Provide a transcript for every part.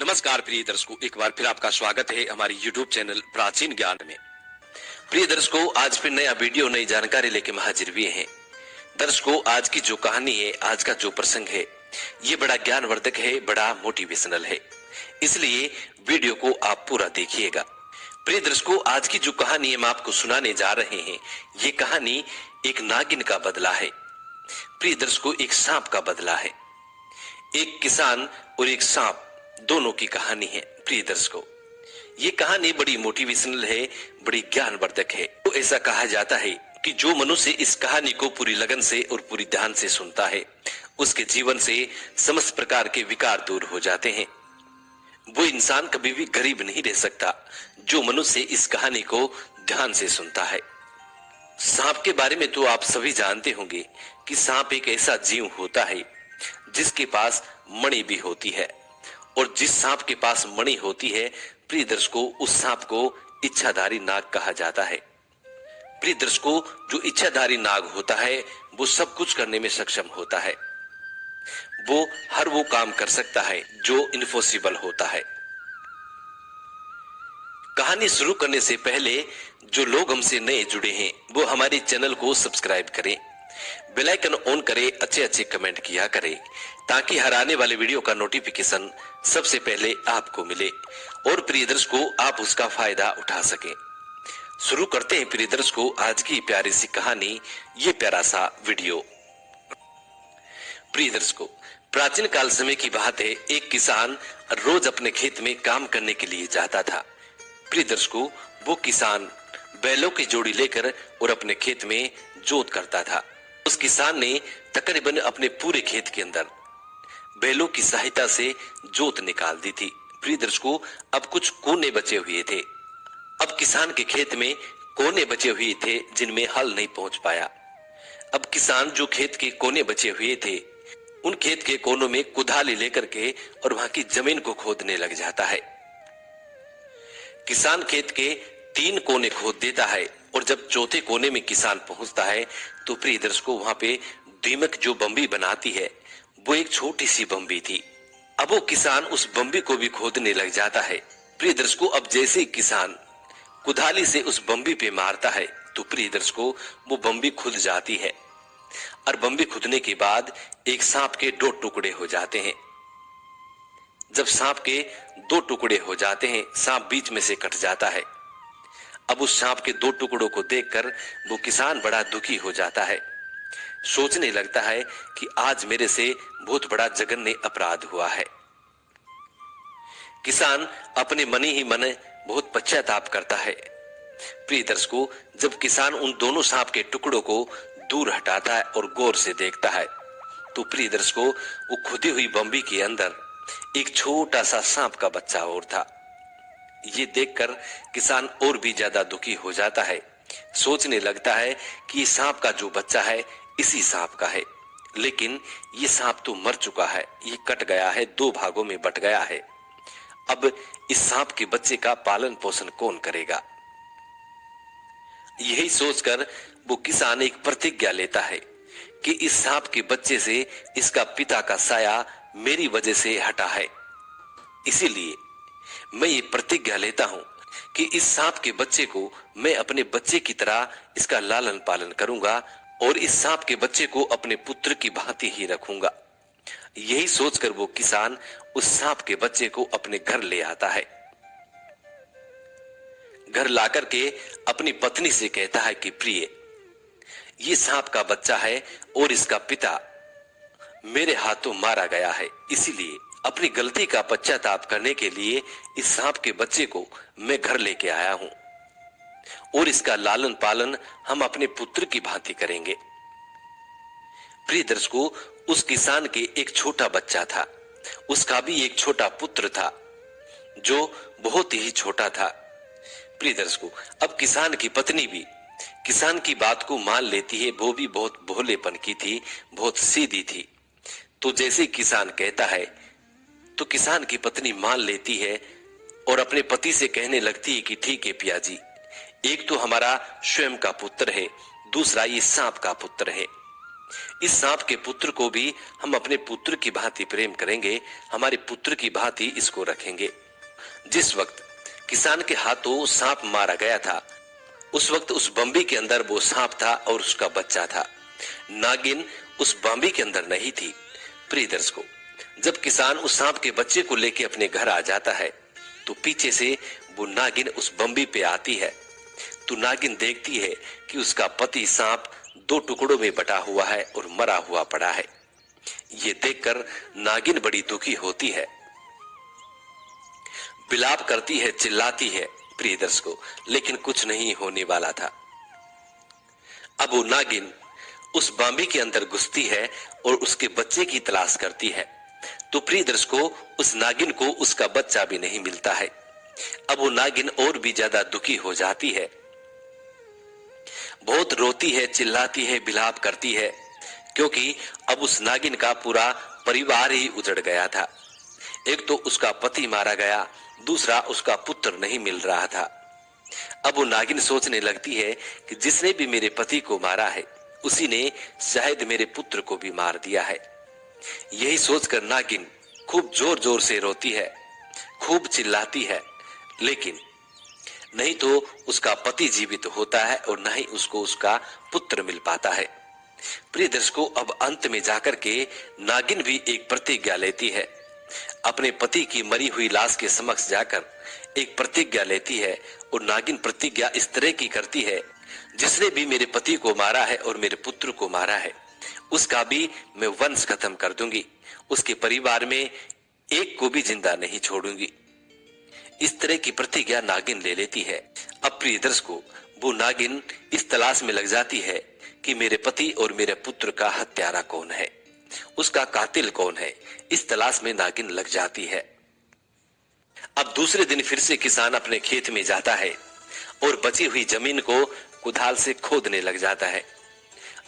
नमस्कार प्रिय दर्शकों, एक बार फिर आपका स्वागत है हमारी YouTube चैनल प्राचीन ज्ञान में। प्रिय दर्शकों, आज फिर नया वीडियो नई जानकारी लेके हाजिर हुए हैं। दर्शकों, आज की जो कहानी है, आज का जो प्रसंग है, ये बड़ा ज्ञानवर्धक है, बड़ा मोटिवेशनल है, इसलिए वीडियो को आप पूरा देखिएगा। प्रिय दर्शकों, आज की जो कहानी हम आपको सुनाने जा रहे हैं, ये कहानी एक नागिन का बदला है। प्रिय दर्शकों, एक सांप का बदला है। एक किसान और एक सांप दोनों की कहानी है। प्रिय दर्शकों, ये कहानी बड़ी मोटिवेशनल है, बड़ी ज्ञानवर्धक है। तो ऐसा कहा जाता है कि जो मनुष्य इस कहानी को पूरी लगन से और पूरी ध्यान से सुनता है, उसके जीवन से समस्त प्रकार के विकार दूर हो जाते हैं। वो इंसान कभी भी गरीब नहीं रह सकता जो मनुष्य इस कहानी को ध्यान से सुनता है। सांप के बारे में तो आप सभी जानते होंगे कि सांप एक ऐसा जीव होता है जिसके पास मणि भी होती है, और जिस सांप के पास मणि होती है, प्रिय दर्शकों, उस सांप को इच्छाधारी नाग कहा जाता है। प्रिय दर्शकों, जो इच्छाधारी नाग होता है वो सब कुछ करने में सक्षम होता है। वो हर वो काम कर सकता है जो इम्पॉसिबल होता है। कहानी शुरू करने से पहले जो लोग हमसे नए जुड़े हैं वो हमारे चैनल को सब्सक्राइब करें, बेल आइकन ऑन करें, अच्छे अच्छे कमेंट किया करें, ताकि हर आने वाले वीडियो का नोटिफिकेशन सबसे पहले आपको मिले और प्रिय दर्शकों, आप उसका फायदा उठा सकें। शुरू करते हैं प्रिय दर्शकों आज की प्यारी सी कहानी, ये प्यारा सा वीडियो। प्रिय दर्शकों, प्राचीन काल समय की बात है। एक किसान रोज अपने खेत में काम करने के लिए जाता था। प्रिय दर्शकों, वो किसान बैलों की जोड़ी लेकर और अपने खेत में जोत करता था। उस किसान ने तकरीबन अपने पूरे खेत के अंदर बैलों की सहायता से जोत निकाल दी थी। प्रिय दर्शकों, अब कुछ कोने बचे हुए थे। अब किसान के खेत में कोने बचे हुए थे जिनमें हल नहीं पहुंच पाया। अब किसान जो खेत के कोने बचे हुए थे, उन खेत के कोनों में कुदाली लेकर के और वहां की जमीन को खोदने लग जाता है। किसान खेत के 3 कोने खोद देता है और जब चौथे कोने में किसान पहुंचता है तो प्रिय दर्शकों, वहां पे दीमक जो बम्बी बनाती है वो एक छोटी सी बम्बी थी। अब वो किसान उस बम्बी को भी खोदने लग जाता है। प्रिय दर्शकों, अब जैसे ही किसान कुदाली से उस बम्बी पे मारता है तो प्रिय दर्शकों, वो बम्बी खुद जाती है और बम्बी खुदने के बाद एक सांप के 2 टुकड़े हो जाते हैं। जब सांप के 2 टुकड़े हो जाते हैं, सांप बीच में से कट जाता है। अब उस सांप के 2 टुकड़ों को देखकर वो किसान बड़ा दुखी हो जाता है। सोचने लगता है कि आज मेरे से बहुत बड़ा जघन्य अपराध हुआ है। किसान अपने मन ही मन बहुत पश्चाताप करता है। प्रिय दर्शकों, जब किसान उन दोनों सांप के टुकड़ों को दूर हटाता है और गौर से देखता है तो प्रिय दर्शकों, वो खुदी हुई बम्बी के अंदर एक छोटा सा सांप का बच्चा और था। ये देखकर किसान और भी ज्यादा दुखी हो जाता है। सोचने लगता है कि ये सांप का जो बच्चा है इसी सांप का है, लेकिन ये सांप तो मर चुका है, ये कट गया है, 2 भागों में बट गया है। अब इस सांप के बच्चे का पालन पोषण कौन करेगा? यही सोचकर वो किसान एक प्रतिज्ञा लेता है कि इस सांप के बच्चे से इसका पिता का साया मेरी वजह से हटा है, इसीलिए मैं ये प्रतिज्ञा लेता हूं कि इस सांप के बच्चे को मैं अपने बच्चे की तरह इसका लालन पालन करूंगा और इस सांप के बच्चे को अपने पुत्र की भांति ही रखूंगा। यही सोचकर वो किसान उस सांप के बच्चे को अपने घर ले आता है। घर लाकर के अपनी पत्नी से कहता है कि प्रिय, ये सांप का बच्चा है और इसका पिता मेरे हाथों मारा गया है, इसीलिए अपनी गलती का पश्चाताप करने के लिए इस सांप के बच्चे को मैं घर लेके आया हूं और इसका लालन पालन हम अपने पुत्र की भांति करेंगे। प्रिय दर्शकों, उस किसान के एक छोटा बच्चा था, उसका भी एक छोटा पुत्र था जो बहुत ही छोटा था। प्रिय दर्शकों, अब किसान की पत्नी भी किसान की बात को मान लेती है। वो भी बहुत भोलेपन की थी, बहुत सीधी थी। तो जैसे ही किसान कहता है तो किसान की पत्नी मान लेती है और अपने पति से कहने लगती है कि ठीक है पिया जी, एक तो हमारा स्वयं का पुत्र है, दूसरा ये सांप का पुत्र है। इस सांप के पुत्र को भी हम अपने पुत्र की भांति प्रेम करेंगे, हमारे पुत्र की भांति इसको रखेंगे। जिस वक्त किसान के हाथों सांप मारा गया था, उस वक्त उस बम्बी के अंदर वो सांप था और उसका बच्चा था। नागिन उस बम्बी के अंदर नहीं थी। प्रिय दर्शकों, जब किसान उस सांप के बच्चे को लेके अपने घर आ जाता है तो पीछे से वो नागिन उस बम्बी पे आती है। तो नागिन देखती है कि उसका पति सांप 2 टुकड़ों में बटा हुआ है और मरा हुआ पड़ा है। ये देखकर नागिन बड़ी दुखी होती है, विलाप करती है, चिल्लाती है। प्रिय दर्शकों, लेकिन कुछ नहीं होने वाला था। अब वो नागिन उस बांबी के अंदर घुसती है और उसके बच्चे की तलाश करती है। तो प्रिय दर्शकों, उस नागिन को उसका बच्चा भी नहीं मिलता है। अब वो नागिन और भी ज्यादा दुखी हो जाती है, बहुत रोती है, चिल्लाती है, विलाप करती है, क्योंकि अब उस नागिन का पूरा परिवार ही उजड़ गया था। एक तो उसका पति मारा गया, दूसरा उसका पुत्र नहीं मिल रहा था। अब वो नागिन सोचने लगती है कि जिसने भी मेरे पति को मारा है उसी ने शायद मेरे पुत्र को भी मार दिया है। यही सोचकर नागिन खूब जोर जोर से रोती है, खूब चिल्लाती है, लेकिन नहीं तो उसका पति जीवित होता है और न ही उसको उसका पुत्र मिल पाता है। प्रिय दर्शकों, अब अंत में जाकर के नागिन भी एक प्रतिज्ञा लेती है। अपने पति की मरी हुई लाश के समक्ष जाकर एक प्रतिज्ञा लेती है और नागिन प्रतिज्ञा इस तरह की करती है, जिसने भी मेरे पति को मारा है और मेरे पुत्र को मारा है उसका भी मैं वंश खत्म कर दूंगी, उसके परिवार में एक को भी जिंदा नहीं छोड़ूंगी। इस तरह की प्रतिज्ञा नागिन ले लेती है। अब प्रिय दर्शकों, वो नागिन इस तलाश में लग जाती है कि मेरे पति और मेरे पुत्र का हत्यारा कौन है, उसका कातिल कौन है। इस तलाश में नागिन लग जाती है। अब दूसरे दिन फिर से किसान अपने खेत में जाता है और बची हुई जमीन को कुदाल से खोदने लग जाता है।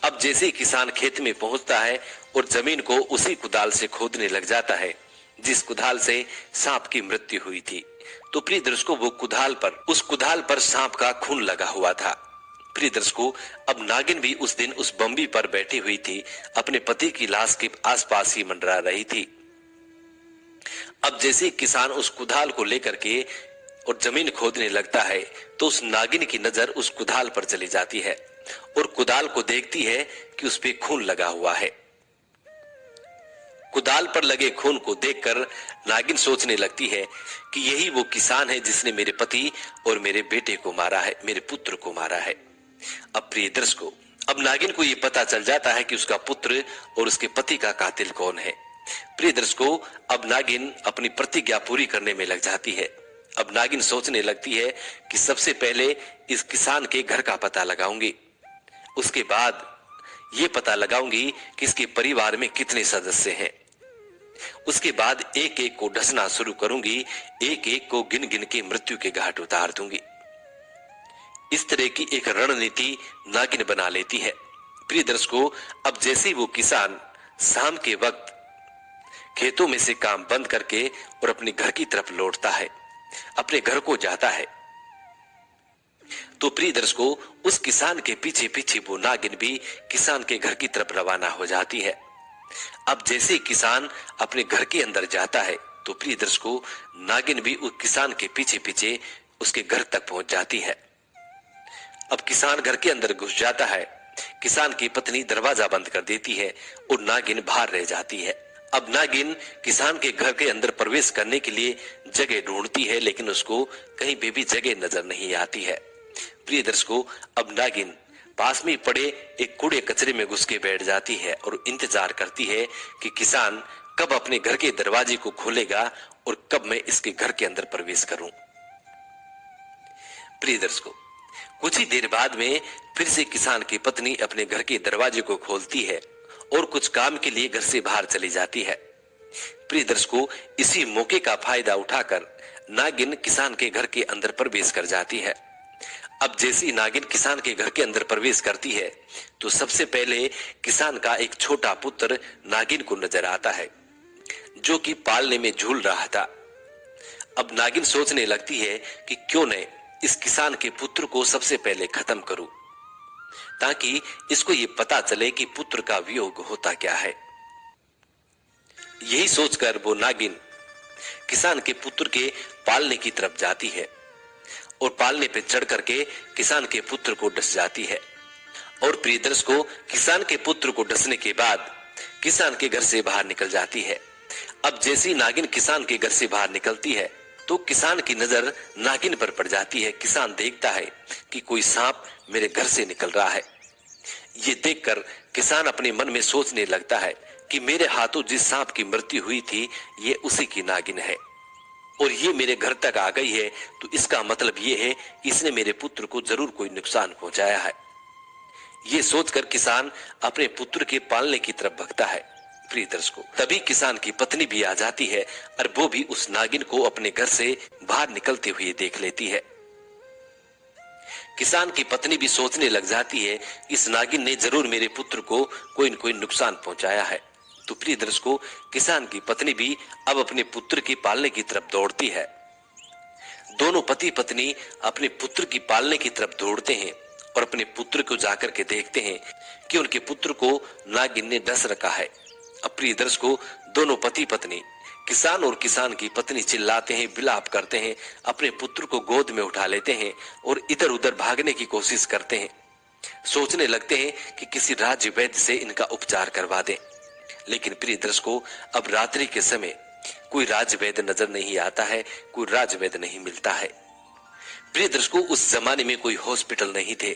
अब जैसे ही किसान खेत में पहुंचता है और जमीन को उसी कुदाल से खोदने लग जाता है जिस कुदाल से सांप की मृत्यु हुई थी, तो प्रिय दर्शकों, वो उस कुदाल पर सांप का खून लगा हुआ था। प्रिय दर्शकों, अब नागिन भी उस दिन उस बम्बी पर बैठी हुई थी, अपने पति की लाश के आसपास ही मंडरा रही थी। अब जैसे किसान उस कुदाल को लेकर के और जमीन खोदने लगता है तो उस नागिन की नजर उस कुदाल पर चली जाती है और कुदाल को देखती है कि उस पे खून लगा हुआ है। कुदाल पर लगे खून को देखकर नागिन सोचने लगती है कि यही वो किसान है जिसने मेरे पति और मेरे बेटे को मारा है, मेरे पुत्र को मारा है। अब प्रिय दर्शकों, अब नागिन को ये पता चल जाता है कि उसका पुत्र और उसके पति का कातिल कौन है। प्रिय दर्शकों, अब नागिन अपनी प्रतिज्ञा पूरी करने में लग जाती है। अब नागिन सोचने लगती है कि सबसे पहले इस किसान के घर का पता लगाऊंगी, उसके बाद ये पता लगाऊंगी कि इसके परिवार में कितने सदस्य हैं, उसके बाद एक एक को ढसना शुरू करूंगी, एक एक को गिन गिन के मृत्यु के घाट उतार दूंगी। इस तरह की एक रणनीति नागिन बना लेती है। प्रिय दर्शकों, अब जैसे वो किसान शाम के वक्त खेतों में से काम बंद करके और अपने घर की तरफ लौटता है, अपने घर को जाता है, तो प्रिय दर्शकों, उस किसान के पीछे पीछे वो नागिन भी किसान के घर की तरफ रवाना हो जाती है। अब जैसे ही किसान अपने घर के अंदर जाता है तो प्रिय दर्शकों, नागिन भी उस किसान के पीछे पीछे उसके घर तक पहुंच जाती है। अब किसान घर के अंदर घुस जाता है, किसान की पत्नी दरवाजा बंद कर देती है और नागिन बाहर रह जाती है। अब नागिन किसान के घर के अंदर प्रवेश करने के लिए जगह ढूंढती है, लेकिन उसको कहीं पे भी जगह नजर नहीं आती है। प्रिय दर्शकों, अब नागिन पास में पड़े एक कूड़े कचरे में घुस के बैठ जाती है और इंतजार करती है कि किसान कब अपने घर के दरवाजे को खोलेगा और कब मैं इसके घर के अंदर प्रवेश करूं। प्रिय दर्शकों, कुछ ही देर बाद में फिर से किसान की पत्नी अपने घर के दरवाजे को खोलती है और कुछ काम के लिए घर से बाहर चली जाती है। प्रिय दर्शकों, इसी मौके का फायदा उठाकर नागिन किसान के घर के अंदर प्रवेश कर जाती है। अब जैसी नागिन किसान के घर के अंदर प्रवेश करती है तो सबसे पहले किसान का एक छोटा पुत्र नागिन को नजर आता है, जो कि पालने में झूल रहा था। अब नागिन सोचने लगती है कि क्यों न इस किसान के पुत्र को सबसे पहले खत्म करूं। ताकि इसको ये पता चले कि पुत्र का वियोग होता क्या है। यही सोचकर वो नागिन किसान के पुत्र के पालने की तरफ जाती है और पालने पे चढ़ करके किसान के पुत्र को डस जाती है। और प्रियदर्शकों, किसान के पुत्र को डसने के बाद किसान के घर से बाहर निकल जाती है। अब जैसी नागिन किसान के घर से बाहर निकलती है तो किसान की नजर नागिन पर पड़ जाती है। किसान देखता है कि कोई सांप मेरे घर से निकल रहा है। ये देखकर किसान अपने मन में सोचने लगता है कि मेरे हाथों जिस सांप की मृत्यु हुई थी ये उसी की नागिन है और ये मेरे घर तक आ गई है, तो इसका मतलब ये है इसने मेरे पुत्र को जरूर कोई नुकसान पहुंचाया है। ये सोचकर किसान अपने पुत्र के पालने की तरफ भगता है। प्रिय दर्शकों, तभी किसान की पत्नी भी आ जाती है और वो भी उस नागिन को अपने घर से बाहर निकलते हुए देख लेती है। किसान की पत्नी भी सोचने लग जाती है इस नागिन ने जरूर मेरे पुत्र को कोई न कोई नुकसान पहुंचाया है। तो प्रिय दर्शकों, किसान की पत्नी भी अब अपने पुत्र की पालने की तरफ दौड़ती है। दोनों पति पत्नी अपने पुत्र की पालने की तरफ दौड़ते हैं और अपने पुत्र को जाकर के देखते हैं कि उनके पुत्र को नागिन ने डस रखा है। अब प्रिय दर्शकों, दोनों पति पत्नी, किसान और किसान की पत्नी चिल्लाते हैं, विलाप करते हैं, अपने पुत्र को गोद में उठा लेते हैं और इधर उधर भागने की कोशिश करते हैं। सोचने लगते हैं कि किसी राज्य वैद्य से इनका उपचार करवा दें। लेकिन प्रिय दर्शकों, अब रात्रि के समय कोई राजवैद्य नजर नहीं आता है, कोई राजवैद्य नहीं मिलता है। प्रिय दर्शकों, उस जमाने में कोई हॉस्पिटल नहीं थे,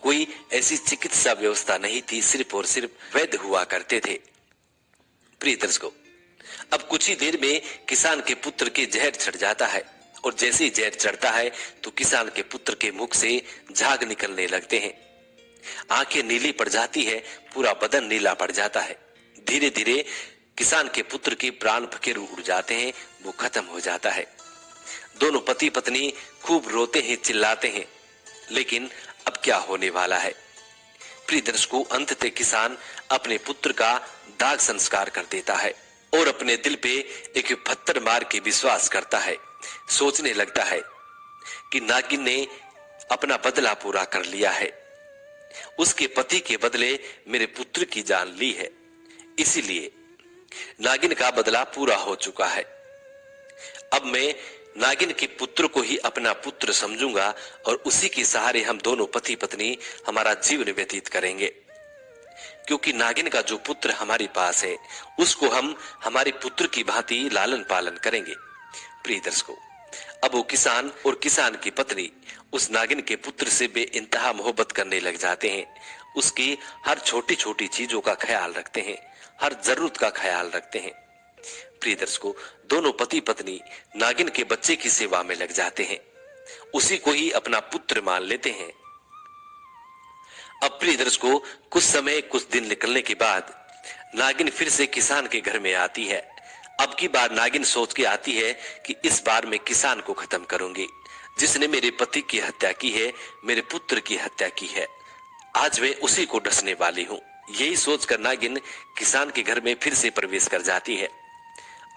कोई ऐसी चिकित्सा व्यवस्था नहीं थी, सिर्फ और सिर्फ वैद्य हुआ करते थे। प्रिय दर्शकों, अब कुछ ही देर में किसान के पुत्र के जहर चढ़ जाता है और जैसे ही जहर चढ़ता है तो किसान के पुत्र के मुख से झाग निकलने लगते हैं। आंखें नीली पड़ जाती है, पूरा बदन नीला पड़ जाता है। धीरे धीरे किसान के पुत्र के प्राण फकीर उड़ जाते हैं, वो खत्म हो जाता है। दोनों पति पत्नी खूब रोते हैं, चिल्लाते हैं, लेकिन अब क्या होने वाला है। प्रिय दर्शकों, अंततः किसान अपने पुत्र का दाग संस्कार कर देता है और अपने दिल पे एक पत्थर मार के विश्वास करता है। सोचने लगता है कि नागिन ने अपना बदला पूरा कर लिया है, उसके पति के बदले मेरे पुत्र की जान ली है, इसीलिए नागिन का बदला पूरा हो चुका है। अब मैं नागिन के पुत्र को ही अपना पुत्र समझूंगा और उसी के सहारे हम दोनों पति पत्नी हमारा जीवन व्यतीत करेंगे, क्योंकि नागिन का जो पुत्र हमारे पास है उसको हम हमारे पुत्र की भांति लालन पालन करेंगे। प्रिय दर्शकों, अब वो किसान और किसान की पत्नी उस नागिन के पुत्र से बेइंतहा मोहब्बत करने लग जाते हैं। उसकी हर छोटी छोटी चीजों का ख्याल रखते हैं, हर जरूरत का ख्याल रखते हैं। प्रिय दर्शकों, दोनों पति पत्नी नागिन के बच्चे की सेवा में लग जाते हैं, उसी को ही अपना पुत्र मान लेते हैं। अब प्रिय दर्शकों, कुछ समय कुछ दिन निकलने के बाद नागिन फिर से किसान के घर में आती है। अब की बार नागिन सोच के आती है कि इस बार मैं किसान को खत्म करूंगी, जिसने मेरे पति की हत्या की है, मेरे पुत्र की हत्या की है। आज मैं उसी को डसने वाली हूँ। यही सोचकर नागिन किसान के घर में फिर से प्रवेश कर जाती है।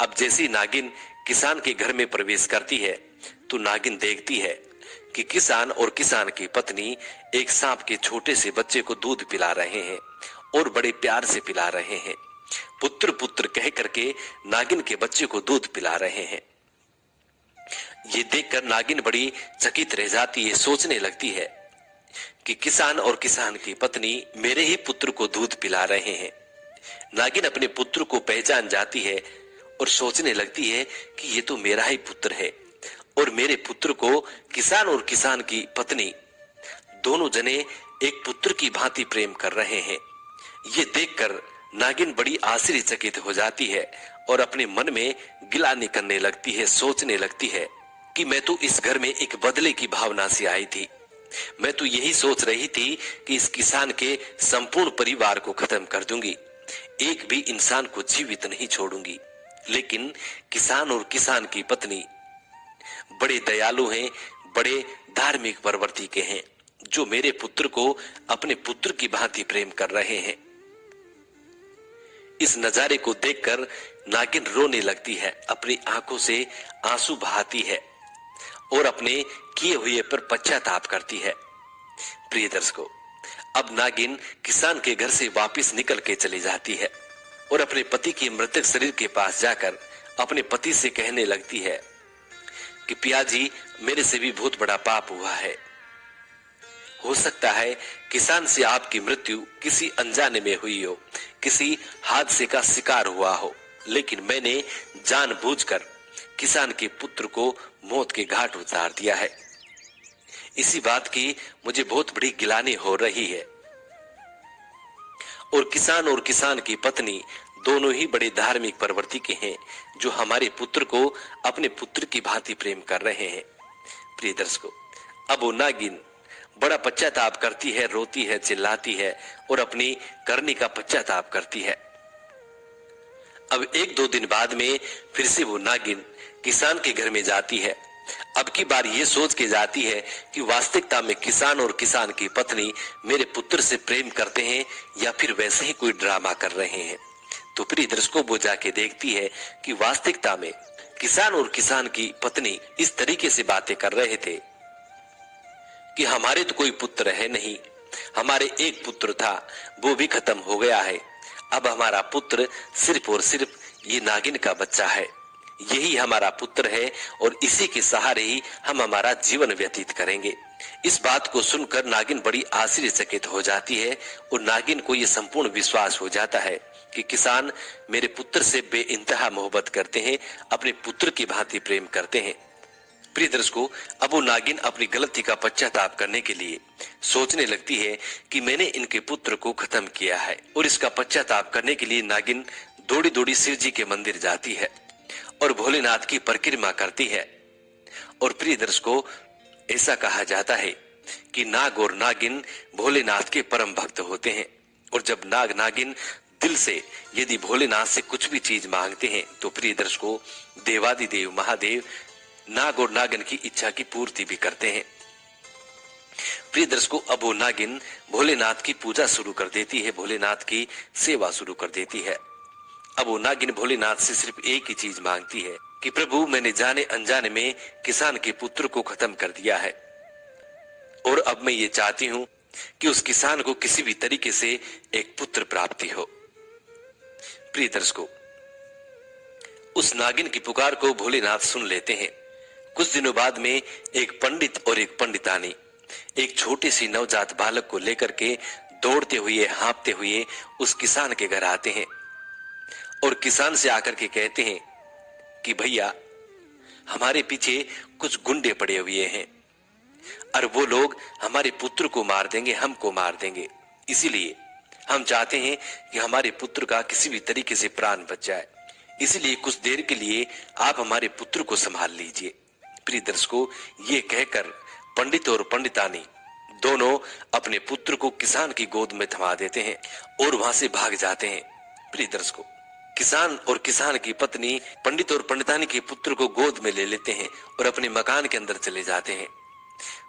अब जैसी नागिन किसान के घर में प्रवेश करती है तो नागिन देखती है कि किसान और किसान की पत्नी एक सांप के छोटे से बच्चे को दूध पिला रहे हैं और बड़े प्यार से पिला रहे हैं। पुत्र पुत्र कह करके नागिन के बच्चे को दूध पिला रहे हैं। ये देखकर नागिन बड़ी चकित रह जाती है, सोचने लगती है कि किसान और किसान की पत्नी मेरे ही पुत्र को दूध पिला रहे हैं। नागिन अपने पुत्र को पहचान जाती है और सोचने लगती है कि ये तो मेरा ही पुत्र है और मेरे पुत्र को किसान और किसान की पत्नी दोनों जने एक पुत्र की भांति प्रेम कर रहे हैं। ये देखकर नागिन बड़ी आश्चर्यचकित हो जाती है और अपने मन में गिलानी करने लगती है, सोचने लगती है कि मैं तो इस घर में एक बदले की भावना से आई थी। मैं तो यही सोच रही थी कि इस किसान के संपूर्ण परिवार को खत्म कर दूंगी, एक भी इंसान को जीवित नहीं छोड़ूंगी। लेकिन किसान और किसान की पत्नी बड़े दयालु हैं, बड़े धार्मिक प्रवृत्ति के हैं, जो मेरे पुत्र को अपने पुत्र की भांति प्रेम कर रहे हैं। इस नजारे को देखकर नागिन रोने लगती है, अपनी आंखों से आंसू बहाती है और अपने किए हुए पर पश्चाताप करती है। प्रिय दर्शकों, अब नागिन किसान के घर से वापस निकल के चली जाती है और अपने पति के मृतक शरीर के पास जाकर अपने पति से कहने लगती है कि पियाजी, मेरे से भी बहुत बड़ा पाप हुआ है। हो सकता है किसान से आपकी मृत्यु किसी अनजाने में हुई हो, किसी हादसे का शिकार हुआ हो, लेकिन मैंने जानबूझकर किसान के पुत्र को मौत के घाट उतार दिया है। इसी बात की मुझे बहुत बड़ी गिलानी हो रही है। और किसान की पत्नी दोनों ही बड़े धार्मिक प्रवृत्ति के हैं, जो हमारे पुत्र को अपने पुत्र की भांति प्रेम कर रहे हैं। प्रिय दर्शकों, अब वो नागिन बड़ा पश्चाताप करती है, रोती है, चिल्लाती है और अपनी करनी का पश्चाताप करती है। अब 1-2 दिन बाद में फिर से वो नागिन किसान के घर में जाती है। अब की बार ये सोच के जाती है कि वास्तविकता में किसान और किसान की पत्नी मेरे पुत्र से प्रेम करते हैं या फिर वैसे ही कोई ड्रामा कर रहे हैं। तो प्रिय दर्शकों, वो जाके देखती है कि वास्तविकता में किसान और किसान की पत्नी इस तरीके से बातें कर रहे थे कि हमारे तो कोई पुत्र है नहीं, हमारे एक पुत्र था, वो भी खत्म हो गया है। अब हमारा पुत्र सिर्फ और सिर्फ ये नागिन का बच्चा है, यही हमारा पुत्र है और इसी के सहारे ही हम हमारा जीवन व्यतीत करेंगे। इस बात को सुनकर नागिन बड़ी आश्चर्यचकित हो जाती है और नागिन को यह संपूर्ण विश्वास हो जाता है कि किसान मेरे पुत्र से बेइंतहा मोहब्बत करते हैं, अपने पुत्र की भांति प्रेम करते हैं। प्रिय दर्शकों, अब वो नागिन अपनी गलती का पश्चाताप करने के लिए सोचने लगती है कि मैंने इनके पुत्र को खत्म किया है, और इसका पश्चाताप करने के लिए नागिन दौड़ी दौड़ी शिव जी के मंदिर जाती है और भोलेनाथ की परिक्रमा करती है। और प्रिय दर्शकों, ऐसा कहा जाता है कि नाग और नागिन भोलेनाथ के परम भक्त होते हैं, और जब नाग नागिन दिल से यदि भोलेनाथ से कुछ भी चीज मांगते हैं तो प्रिय दर्शकों, देवादिदेव महादेव नाग और नागिन की इच्छा की पूर्ति भी करते हैं। प्रिय दर्शकों, अब वो नागिन भोलेनाथ की पूजा शुरू कर देती है, भोलेनाथ की सेवा शुरू कर देती है। अब वो नागिन भोलेनाथ से सिर्फ एक ही चीज मांगती है कि प्रभु, मैंने जाने अनजाने में किसान के पुत्र को खत्म कर दिया है, और अब मैं ये चाहती हूं कि उस किसान को किसी भी तरीके से एक पुत्र प्राप्ति हो। प्रिय दर्शकों, उस नागिन की पुकार को भोलेनाथ सुन लेते हैं। कुछ दिनों बाद में एक पंडित और एक पंडितानी एक छोटे सी नवजात बालक को लेकर के दौड़ते हुए, हाँफते हुए उस किसान के घर आते हैं और किसान से आकर के कहते हैं कि भैया, हमारे पीछे कुछ गुंडे पड़े हुए हैं और वो लोग हमारे पुत्र को मार देंगे, हमको मार देंगे। इसीलिए हम चाहते हैं कि हमारे पुत्र का किसी भी तरीके से प्राण बच जाए, इसलिए कुछ देर के लिए आप हमारे पुत्र को संभाल लीजिए। प्रिय दर्शकों, ये कहकर पंडित और पंडितानी दोनों अपने पुत्र को किसान की गोद में थमा देते हैं और वहां से भाग जाते हैं। प्रिय दर्शकों, किसान और किसान की पत्नी पंडित और पंडितानी के पुत्र को गोद में ले लेते हैं और अपने मकान के अंदर चले जाते हैं।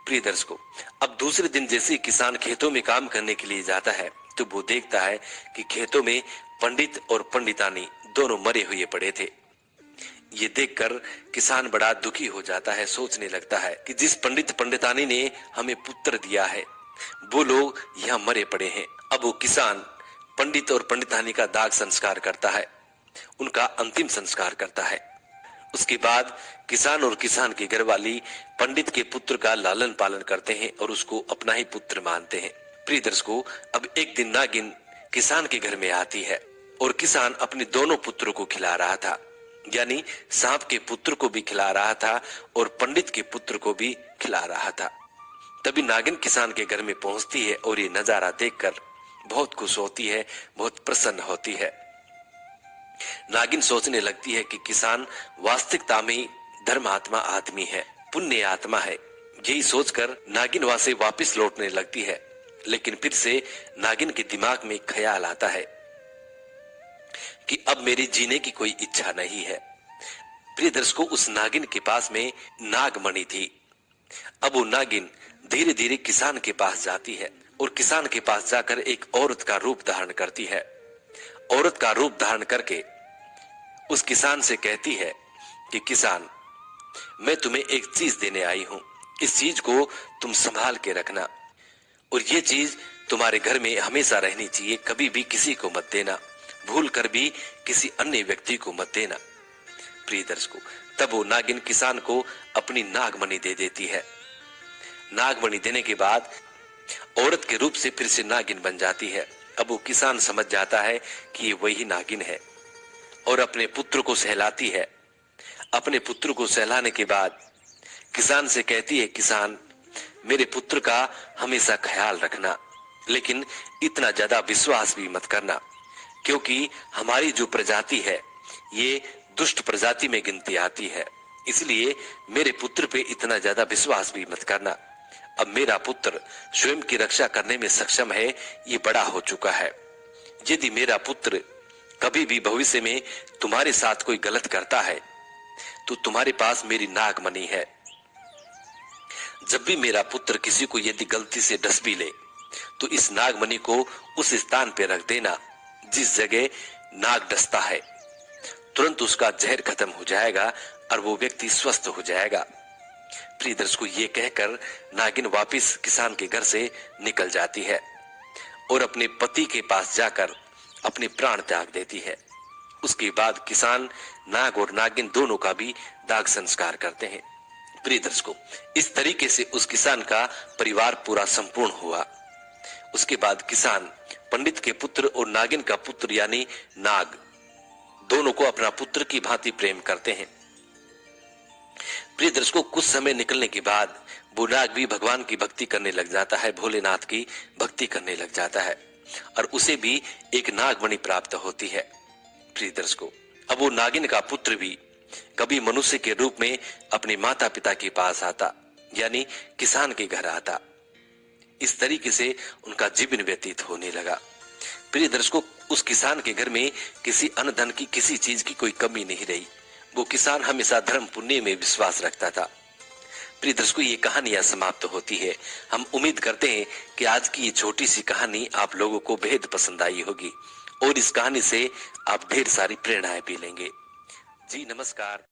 प्रिय दर्शकों, अब दूसरे दिन जैसे किसान खेतों में काम करने के लिए जाता है तो वो देखता है कि खेतों में पंडित और पंडितानी दोनों मरे हुए पड़े थे। ये देखकर किसान बड़ा दुखी हो जाता है, सोचने लगता है कि जिस पंडित पंडितानी ने हमें पुत्र दिया है वो लोग यहाँ मरे पड़े हैं। अब वो किसान पंडित और पंडितानी का दाग संस्कार करता है, उनका अंतिम संस्कार करता है। उसके बाद किसान और किसान की घरवाली पंडित के पुत्र का लालन पालन करते हैं और उसको अपना ही पुत्र मानते हैं। प्रिय दर्शकों, अब एक दिन नागिन किसान के घर में आती है और किसान अपने दोनों पुत्रों को खिला रहा था, यानी सांप के पुत्र को भी खिला रहा था और पंडित के पुत्र को भी खिला रहा था। तभी नागिन किसान के घर में पहुंचती है और ये नजारा देखकर बहुत खुश होती है, बहुत प्रसन्न होती है। नागिन सोचने लगती है कि किसान वास्तविकता में धर्मात्मा आदमी है, पुण्य आत्मा है। यही सोचकर नागिन वहां से वापस लौटने लगती है, लेकिन फिर से नागिन के दिमाग में ख्याल आता है कि अब मेरी जीने की कोई इच्छा नहीं है। प्रिय दर्शकों, उस नागिन के पास में नागमणि थी। अब वो नागिन धीरे धीरे किसान के पास जाती है और किसान के पास जाकर एक औरत का रूप धारण करती है। औरत का रूप धारण करके उस किसान से कहती है कि किसान, मैं तुम्हें एक चीज देने आई हूं, इस चीज को तुम संभाल के रखना, और ये चीज तुम्हारे घर में हमेशा रहनी चाहिए, कभी भी किसी को मत देना, भूल कर भी किसी अन्य व्यक्ति को मत देना। प्रिय दर्शकों, तब वो नागिन किसान को अपनी नागमणि दे देती है। नागमणि देने के बाद औरत के रूप से फिर से नागिन बन जाती है। अब वो किसान समझ जाता है कि ये वही नागिन है और अपने पुत्र को सहलाती है। अपने पुत्र को सहलाने के बाद किसान से कहती है, किसान मेरे पुत्र का हमेशा ख्याल रखना, लेकिन इतना ज्यादा विश्वास भी मत करना, क्योंकि हमारी जो प्रजाति है ये दुष्ट प्रजाति में गिनती आती है, इसलिए मेरे पुत्र पे इतना ज्यादा विश्वास भी मत करना। अब मेरा पुत्र स्वयं की रक्षा करने में सक्षम है, ये बड़ा हो चुका है। यदि मेरा पुत्र कभी भी भविष्य में तुम्हारे साथ कोई गलत करता है तो तुम्हारे पास मेरी नागमणि है। जब भी मेरा पुत्र किसी को यदि गलती से डस भी ले तो इस नागमणि को उस स्थान पे रख देना जिस जगह नाग डसता है। तुरंत उसका जहर खत्म हो जाएगा और वो व्यक्ति स्वस्थ हो जाएगा। प्रिय दर्शकों, ये कहकर नागिन वापिस किसान के घर से निकल जाती है और अपने पति के पास जाकर अपने प्राण त्याग देती है। उसके बाद किसान नाग और नागिन दोनों का भी दाग संस्कार करते हैं। प्रिय दर्शकों, इस तरीके से उस किसान का परिवार पूरा संपूर्ण हुआ। उसके बाद किसान पंडित के पुत्र और नागिन का पुत्र यानी नाग दोनों को अपना पुत्र की भांति प्रेम करते हैं। प्रिय दर्शकों, कुछ समय निकलने के बाद वो नाग भी भगवान की भक्ति करने लग जाता है, भोलेनाथ की भक्ति करने लग जाता है और उसे भी एक नागमणि प्राप्त होती है। प्रिय दर्शकों, अब वो नागिन का पुत्र भी कभी मनुष्य के रूप में अपने माता पिता के पास आता, यानी किसान के घर आता। इस तरीके से उनका जीवन व्यतीत होने लगा। प्रिय दर्शकों, उस किसान के घर में किसी अन्न धन की किसी चीज की कोई कमी नहीं रही। वो किसान हमेशा धर्म पुण्य में विश्वास रखता था। प्रिय दर्शकों, ये कहानियां समाप्त होती है। हम उम्मीद करते हैं कि आज की ये छोटी सी कहानी आप लोगों को बेहद पसंद आई होगी और इस कहानी से आप ढेर सारी प्रेरणाएं भी लेंगे। जी नमस्कार।